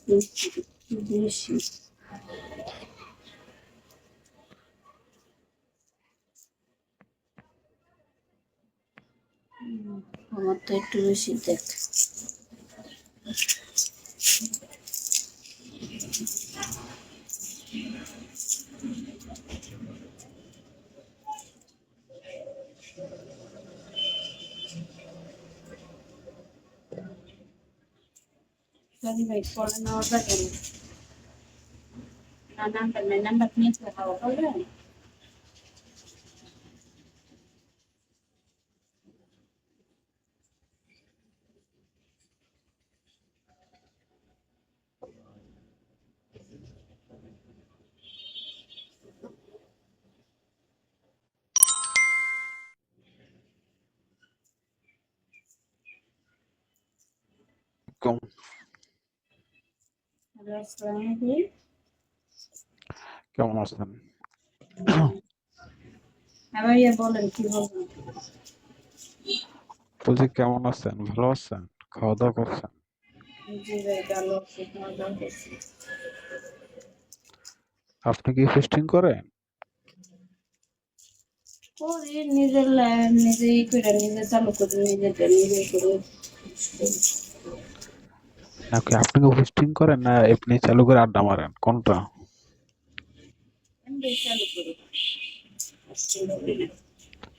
বেশি আমার তো একটু বেশি দেখ ভাই পড়ে নেওয়া যাবে না নাম্বার নিয়ে খাওয়া করবেন কম হ্যালো আসসালামু আলাইকুম কেমন আছেন? হ্যাঁ ভাইয়া বলেন কি বলবেন বলছি কেমন আছেন? ভালো আছেন? খাওয়া দাওয়া করছেন? জি ভাই ভালো আছি খাওয়া দাওয়া করছি আপনি কি ফিস্টিং করেন? করি নিজের নিজেই করে নিজে চালু করি নিজেটা নিজে করে নাকি আপনি কি ফিস্টিং করেন না এমনি চালু করে আড্ডা মারেন? কোনটা? আমি চালু করি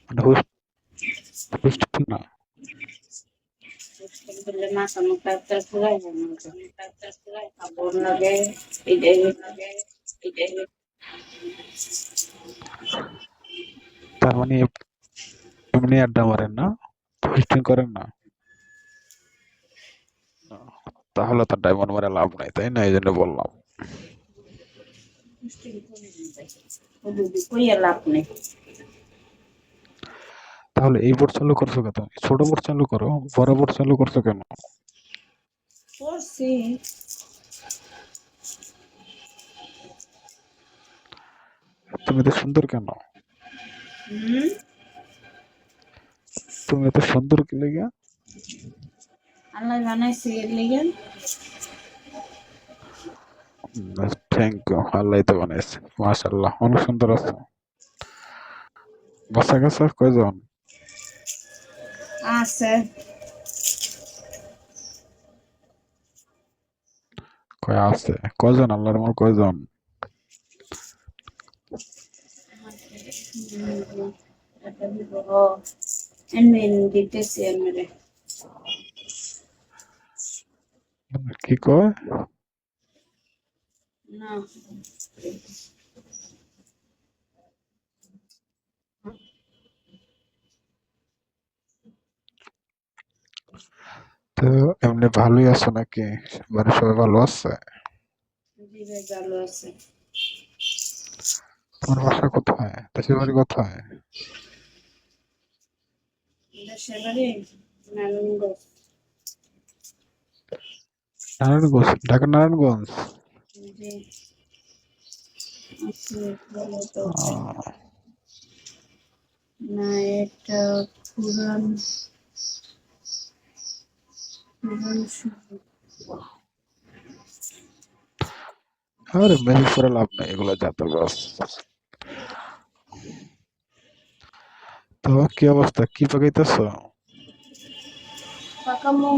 মানে ফিস্টিং না। করলে মাথা মুখটা একটা ঘুরাই খাবার লাগে এটাই তার মানে এমনি আড্ডা মারেন না? ফিস্টিং করেন না? তাহলে তার ডায়মন্ড মারে লাভ নাই, তাই না? এই জন্য বললাম। কইয়া লাভ নেই তাহলে এই বোর্ড চালু করছো কেন? ছোট বোর্ড চালু করো, বড় বোর্ড চালু করছো কেন? করছি তুমি এত সুন্দর কেন? তুমি এত সুন্দর কি লেগে? আল্লাহ বানাইছে এর লিগে থ্যাংক ইউ, আল্লাহ তো বানাইছে। মাশাআল্লাহ, অনেক সুন্দর আছে। বাচ্চা কাচ্চা কয়জন? আছে কয় আছে? কয়জন? আল্লাহর আমার কয়জন? দিতেছি আমি কি কয়? না তো এমনি ভালোই আছো নাকি? মানে সবাই ভালো আছে? জি ভাই ভালো আছে তোমার বাসা কোথায়? দেশের বাড়ি কোথায়? দেশের বাড়ি নারায়ণগঞ্জ নারায়ণগঞ্জ, ঢাকা নারায়ণগঞ্জ। জি আছে ভালো তো না এটা পুরান আরে মেসেজ করে লাভ নাই, এগুলো যাতে বাস। তো কি অবস্থা? কি পাকাইতেছো? পাকামো